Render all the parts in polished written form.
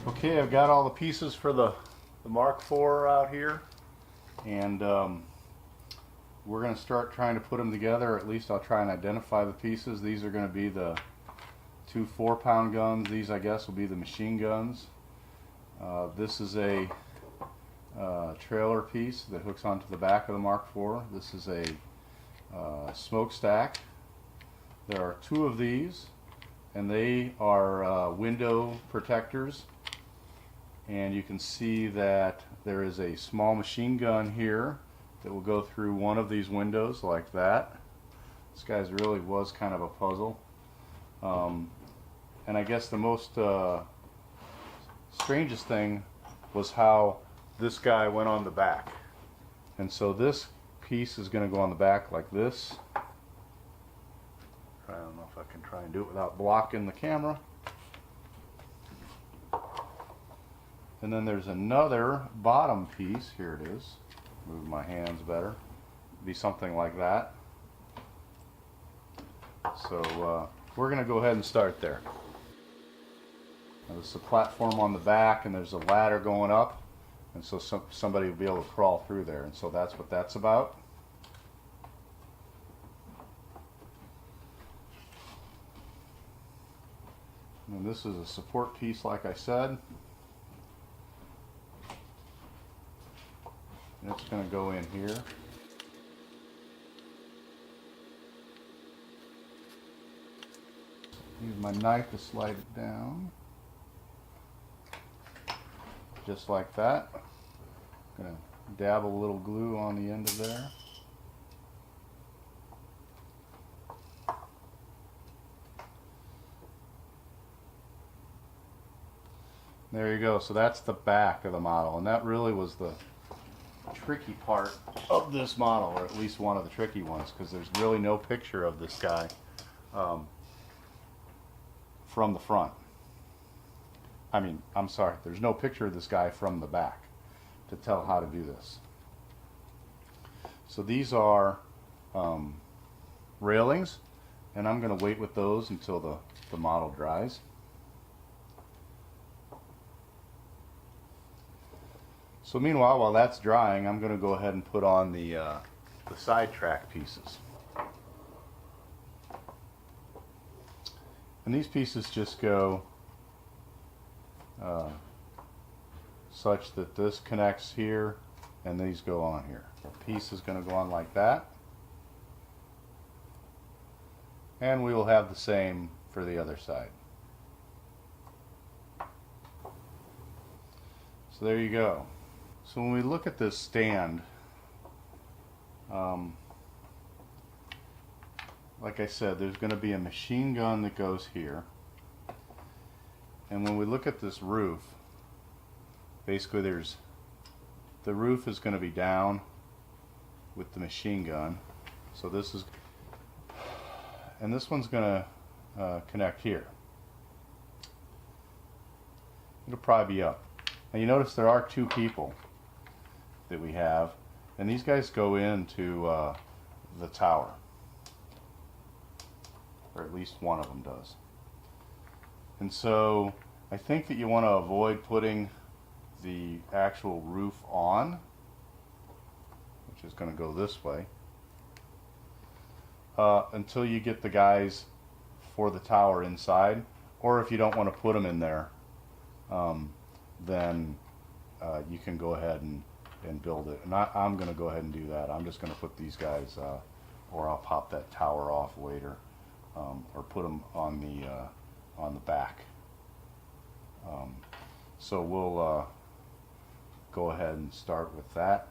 Okay, I've got all the pieces for the Mark IV out here, and we're going to start trying to put them together, or at least I'll try and identify the pieces. These are going to be the two 4-pound guns. These, I guess, will be the machine guns. This is a trailer piece that hooks onto the back of the Mark IV. This is a smokestack. There are 2 of these, and they are window protectors. And you can see that there is a small machine gun here that will go through one of these windows like that. This guy's really was kind of a puzzle. And I guess the most strangest thing was how this guy went on the back. And so this piece is going to go on the back like this. I don't know if I can try and do it without blocking the camera. And then there's another bottom piece. Here it is. Move my hands better. Be something like that. So we're going to go ahead and start there. Now, there's a platform on the back, and there's a ladder going up, and so somebody will be able to crawl through there. And so that's what that's about. And this is a support piece, like I said. And it's going to go in here. Use my knife to slide it down. Just like that. Going to dab a little glue on the end of there. There you go. So that's the back of the model, and that really was the tricky part of this model, or at least one of the tricky ones, because there's really no picture of this guy from the front. I mean, I'm sorry, there's no picture of this guy from the back to tell how to do this. So these are railings, and I'm going to wait with those until the model dries. So meanwhile, while that's drying, I'm going to go ahead and put on the side track pieces. And these pieces just go such that this connects here and these go on here. The piece is going to go on like that. And we will have the same for the other side. So there you go. So when we look at this stand, like I said, there's going to be a machine gun that goes here. And when we look at this roof, basically the roof is going to be down with the machine gun. So this is, and this one's going to connect here. It'll probably be up. Now you notice there are 2 people that we have, and these guys go into the tower, or at least one of them does. And so I think that you want to avoid putting the actual roof on, which is going to go this way, until you get the guys for the tower inside. Or if you don't want to put them in there, then you can go ahead and build it. And I'm going to go ahead and do that. I'm just going to put these guys, or I'll pop that tower off later, or put them on the back. So we'll go ahead and start with that.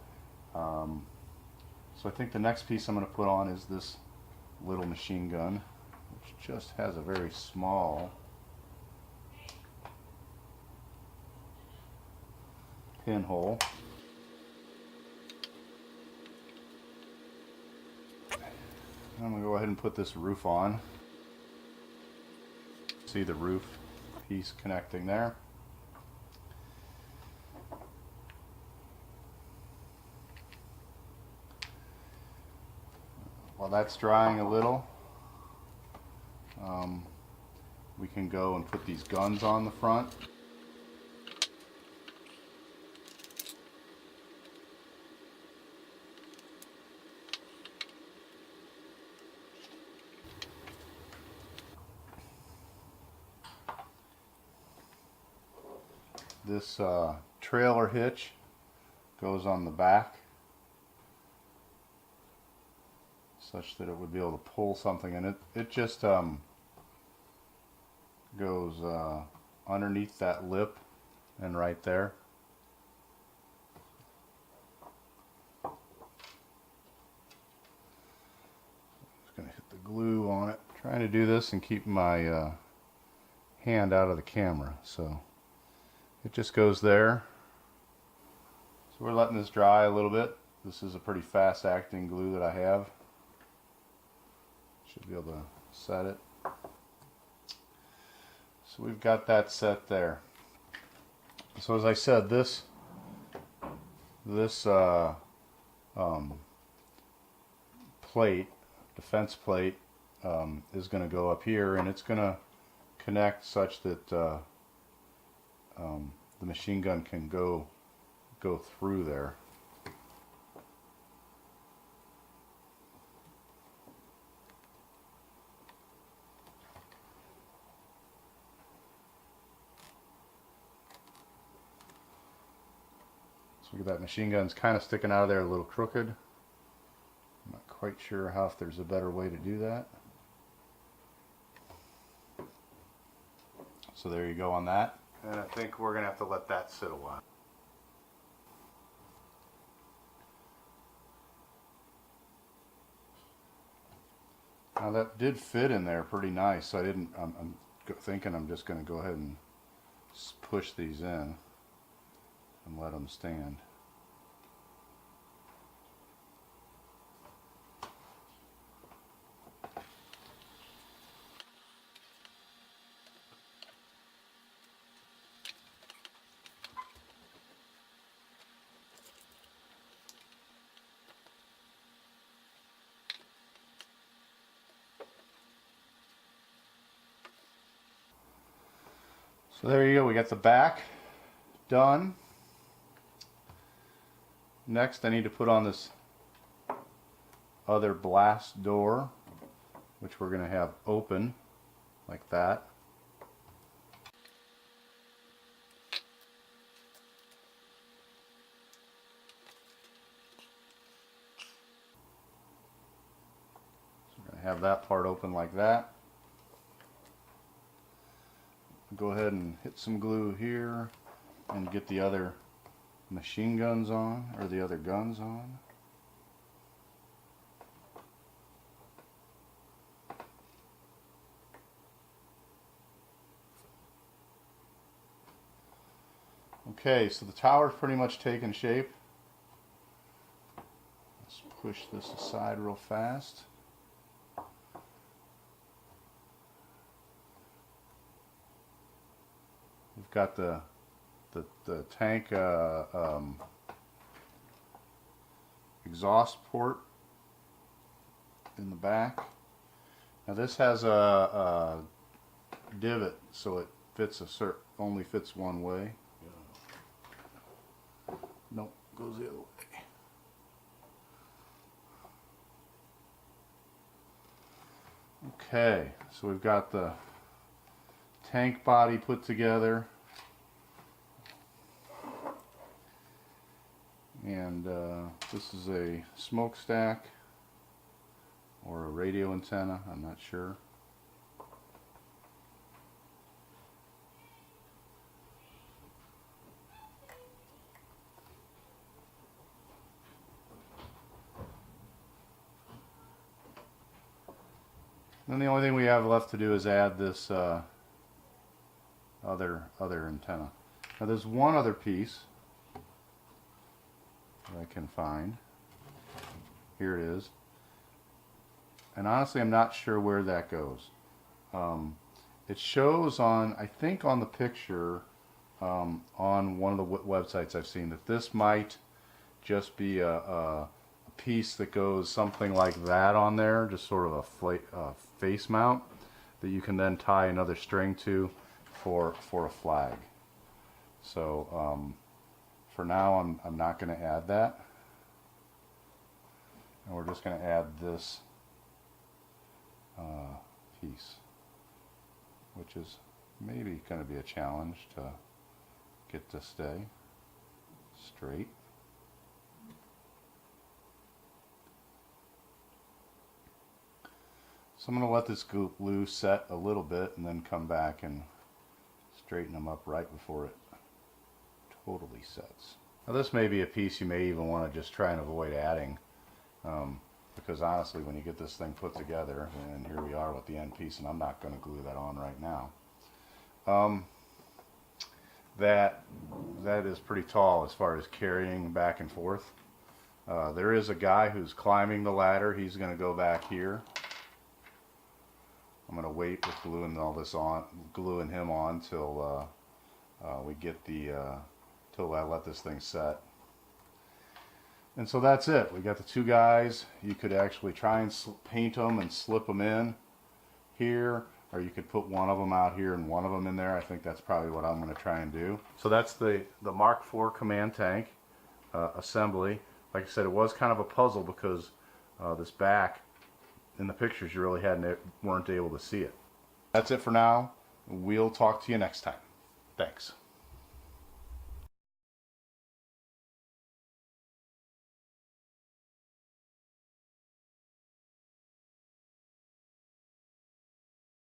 So I think the next piece I'm going to put on is this little machine gun, which just has a very small pinhole. I'm going to go ahead and put this roof on. See the roof piece connecting there. While that's drying a little, we can go and put these guns on the front. This trailer hitch goes on the back such that it would be able to pull something, and it just goes underneath that lip and right there. Just going to hit the glue on it. Trying to do this and keep my hand out of the camera, so it just goes there. So we're letting this dry a little bit. This is a pretty fast acting glue that I have. Should be able to set it. So we've got that set there. So as I said, this plate, defense plate, is going to go up here, and it's going to connect such that the machine gun can go through there. So look at that, machine gun's kind of sticking out of there a little crooked. I'm not quite sure if there's a better way to do that. So there you go on that. And I think we're going to have to let that sit a while. Now that did fit in there pretty nice, so I'm thinking I'm just going to go ahead and push these in and let them stand. So there you go, we got the back done. Next I need to put on this other blast door, which we're going to have open like that. So we're going to have that part open like that. Go ahead and hit some glue here and get the other machine guns on, or the other guns on. Okay, so the tower's pretty much taken shape. Let's push this aside real fast. We've got the tank exhaust port in the back. Now this has a divot, so it fits only fits one way. Nope, goes the other way. Okay, so we've got the tank body put together, and this is a smokestack or a radio antenna, I'm not sure. Then the only thing we have left to do is add this other antenna. Now there's one other piece that I can find. Here it is. And honestly, I'm not sure where that goes. It shows on, I think on the picture, on one of the websites I've seen, that this might just be a piece that goes something like that on there, just sort of a face mount that you can then tie another string to for a flag. So for now I'm not going to add that, and we're just going to add this piece, which is maybe going to be a challenge to it to stay straight. So I'm going to let this glue set a little bit and then come back and straighten them up right before it totally sets. Now this may be a piece you may even want to just try and avoid adding, because honestly when you get this thing put together, and here we are with the end piece, and I'm not going to glue that on right now, that is pretty tall as far as carrying back and forth. There is a guy who's climbing the ladder. He's going to go back here. I'm going to wait with gluing all this on, gluing him on till we get the till I let this thing set. And so that's it. We got the two guys. You could actually try and paint them and slip them in here, or you could put one of them out here and one of them in there. I think that's probably what I'm going to try and do. So that's the Mark IV command tank assembly. Like I said, it was kind of a puzzle because this back, in the pictures you really weren't able to see it. That's it for now. We'll talk to you next time. Thanks.